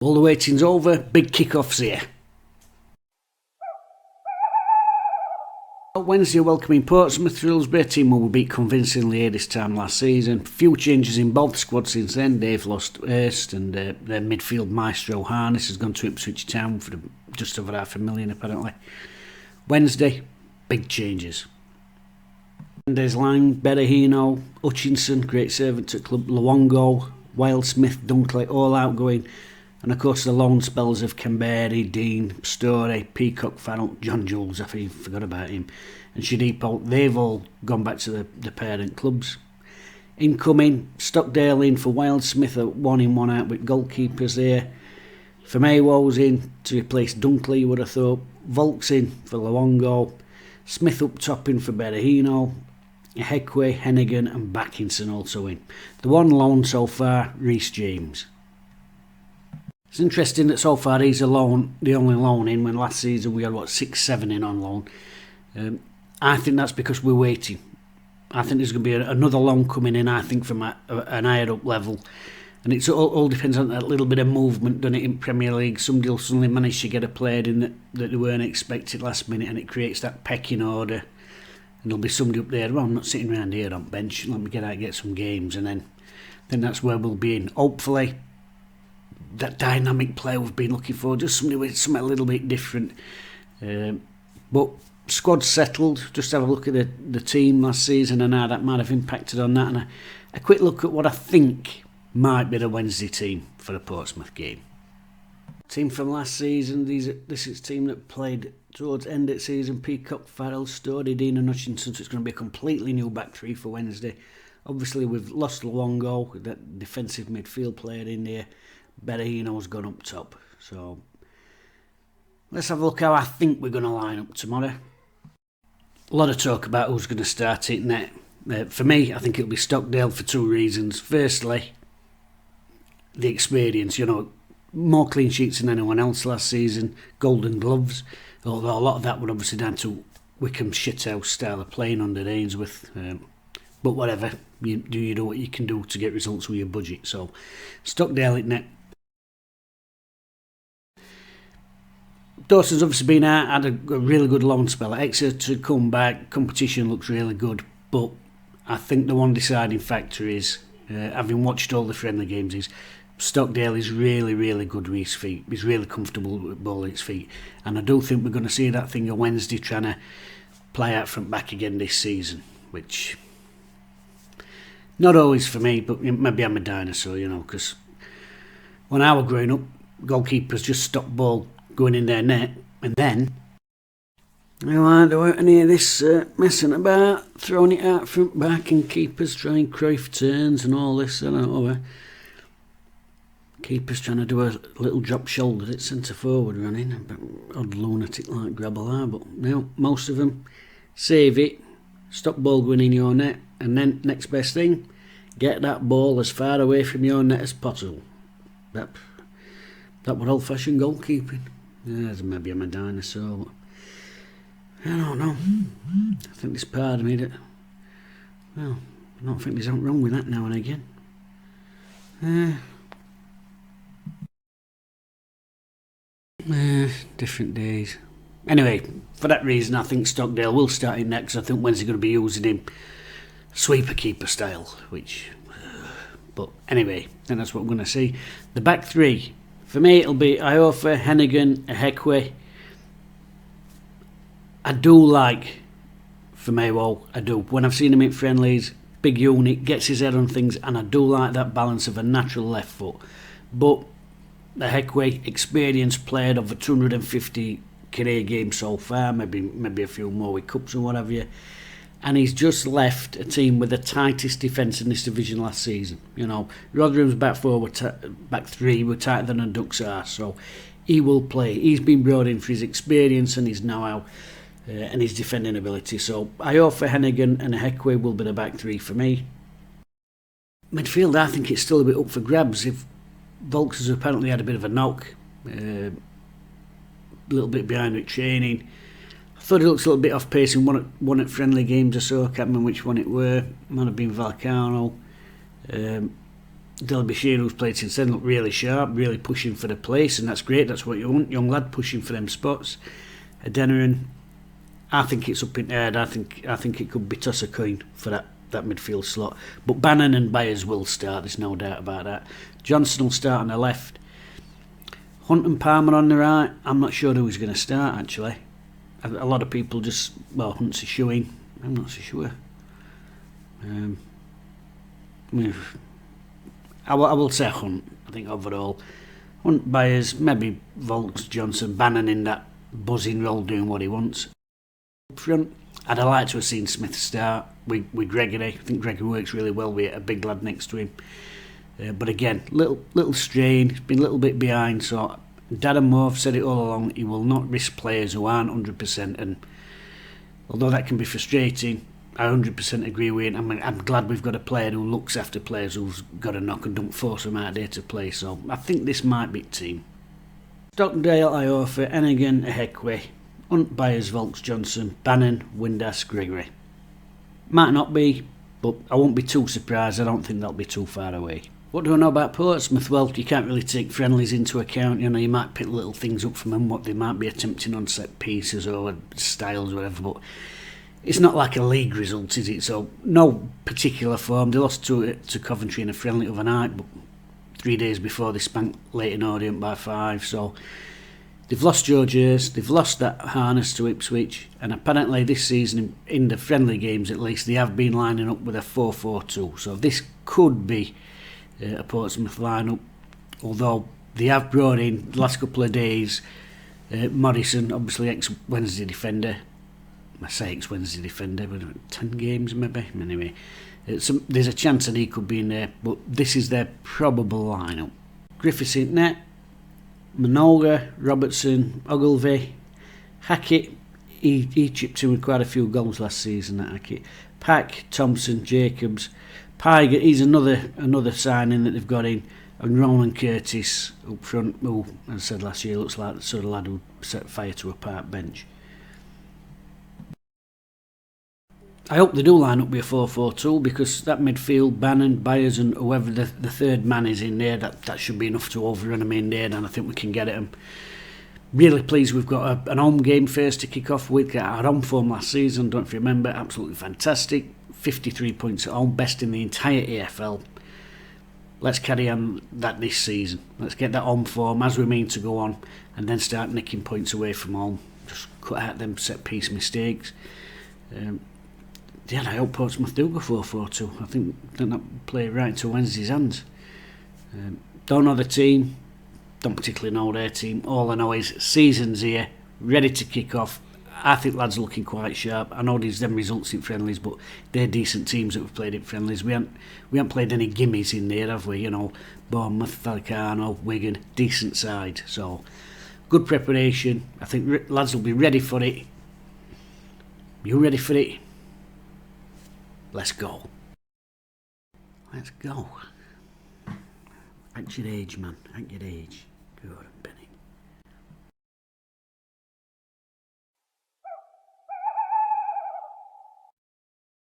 All the waiting's over, big kick-offs here. Wednesday, welcoming Portsmouth. Hillsborough team will beat convincingly here this time last season. Few changes in both squads since then. Dave lost Hurst and their midfield maestro Harness has gone to Ipswich Town for just over $500,000 apparently. Wednesday, big changes. Monday's line, Berahino, Hutchinson, great servant at club, Luongo, Wildsmith, Dunkley, all outgoing. And of course the loan spells of Canberry, Dean, Storey, Peacock, Farrell, John Jules, I forgot about him, and Shadipo, they've all gone back to the parent clubs. Incoming, Stockdale in for Wildsmith at 1 in 1 out with goalkeepers there. Famewo's in to replace Dunkley, you would have thought. Volk's in for Luongo. Smith up top in for Berahino. Hekwe, Hennigan and Backinson also in. The one loan so far, Reece James. It's interesting that so far he's the only loan in, when last season we had 6-7 in on loan. I think that's because we're waiting. I think there's going to be another loan coming in, I think, from an higher up level. And it all depends on that little bit of movement done it in Premier League. Somebody will suddenly manage to get a player in that they weren't expected last minute, and it creates that pecking order. And there'll be somebody up there, well, I'm not sitting around here on bench, let me get out and get some games, and then that's where we'll be in. Hopefully, that dynamic player we've been looking for, just somebody with something a little bit different. But squad settled. Just have a look at the team last season and how that might have impacted on that, and a quick look at what I think might be the Wednesday team for the Portsmouth game. Team from last season, this is a team that played towards end of season. Peacock, Farrell, Storey, Dean and Hutchinson, so it's going to be a completely new back three for Wednesday. Obviously we've lost Luongo, with that defensive midfield player in there. Berahino's gone up top, so let's have a look how I think we're going to line up tomorrow. A lot of talk about who's going to start it net. For me, I think it'll be Stockdale for two reasons. Firstly, the experience, more clean sheets than anyone else last season, golden gloves, although a lot of that would obviously down to Wickham's shithouse style of playing under Ainsworth. But whatever, you do what you can do to get results with your budget. So Stockdale at net. Dawson's obviously been out, had a really good loan spell at Exeter to come back. Competition looks really good, but I think the one deciding factor is, having watched all the friendly games, is Stockdale is really, really good with his feet. He's really comfortable with the ball at his feet, and I do think we're going to see that thing on Wednesday trying to play out front back again this season, which not always for me, but maybe I'm a dinosaur, because when I was growing up, goalkeepers just stopped ball going in their net, and then there weren't any of this messing about, throwing it out front back, and keepers trying Cruyff turns and all this. I don't know. Keepers trying to do a little drop shoulder at centre forward running, odd lunatic like Grabbelar, but no, most of them save it, stop ball going in your net, and then next best thing, get that ball as far away from your net as possible. That was old-fashioned goalkeeping. Maybe I'm a dinosaur, but I don't know. I think there's part of me that, well, I don't think there's something wrong with that now and again. Different days. Anyway, for that reason, I think Stockdale will start in next. I think Wednesday's going to be using him sweeper keeper style, but anyway, then that's what we're going to see. The back three. For me, it'll be Iofa, Hennigan, Hekwe. I do like Famewo, I do. When I've seen him in friendlies, big unit, gets his head on things, and I do like that balance of a natural left foot. But the Hekwe, experienced player of 250 career games so far, maybe a few more with cups or whatever. And he's just left a team with the tightest defence in this division last season. Rotherham's back three were tighter than a duck's arse, so he will play. He's been brought in for his experience and his know-how and his defending ability. So Iofa, Hennigan and Hekwe will be the back three for me. Midfield, I think it's still a bit up for grabs. If Volks has apparently had a bit of a knock, a little bit behind with training. I thought he looked a little bit off pace in one at friendly games or so. I can't remember which one it were. Might have been Valcano. Delbashire, who's played since then, looked really sharp, really pushing for the place, and that's great. That's what you want, young lad pushing for them spots. Adeniran, I think it's up in the air. I think it could be toss a coin for that midfield slot. But Bannon and Byers will start, there's no doubt about that. Johnson will start on the left. Hunt and Palmer on the right. I'm not sure who he's going to start, actually. A lot of people just, well, Hunt's a shoe-in. I'm not so sure. I will say Hunt, I think, overall. Hunt, Byers, maybe Volks, Johnson, Bannon in that buzzing role doing what he wants. Up front, I'd have liked to have seen Smith start with Gregory. I think Gregory works really well with a big lad next to him. But again, little strain, he's been a little bit behind, so Darren Moores said it all along, he will not risk players who aren't 100%, and although that can be frustrating, I 100% agree with it. I'm glad we've got a player who looks after players who's got a knock and don't force them out there to play, so I think this might be the team. Stockdale, Iorfa, Ennigan, Ehekwe, Hunt, Byers, Volks, Johnson, Bannon, Windass, Gregory. Might not be, but I won't be too surprised. I don't think they'll be too far away. What do I know about Portsmouth? Well, you can't really take friendlies into account. You know, you might pick little things up from them, what they might be attempting on set pieces or styles or whatever, but it's not like a league result, is it? So, no particular form. They lost to Coventry in a friendly overnight, but 3 days before they spanked Leyton Orient by 5, so they've lost George Hurst, they've lost that harness to Ipswich, and apparently this season, in the friendly games at least, they have been lining up with a 4-4-2, so this could be a Portsmouth lineup, although they have brought in the last couple of days Morrison, obviously ex-Wednesday defender. I say ex-Wednesday defender, but 10 games maybe. Anyway, there's a chance that he could be in there, but this is their probable lineup. Griffiths in net, Manoga, Robertson, Ogilvie, Hackett. He chipped in with quite a few goals last season, that Hackett. Pack, Thompson, Jacobs, Pygott, he's another signing that they've got in, and Ronan Curtis up front, who, as I said last year, looks like the sort of lad who set fire to a park bench. I hope they do line up with a 4-4-2, because that midfield, Bannon, Byers and whoever the third man is in there, that should be enough to overrun them in there, and I think we can get at them. Really pleased we've got an home game first to kick off with. Our home form last season, don't know if you remember, absolutely fantastic. 53 points at home, best in the entire EFL. Let's carry on that this season. Let's get that home form as we mean to go on, and then start nicking points away from home. Just cut out them set piece mistakes. I hope Portsmouth do go 4-4-2. I think that play right into Wednesday's hands. Don't know the team, don't particularly know their team. All I know is season's here, ready to kick off. I think lads are looking quite sharp. I know there's them results in friendlies, but they're decent teams that we've played in friendlies. We haven't played any gimmies in there, have we? You know, Bournemouth, Falcano, Wigan, decent side. So good preparation. I think lads will be ready for it. You ready for it? Let's go. Let's go. Act your age, man. Act your age. Good.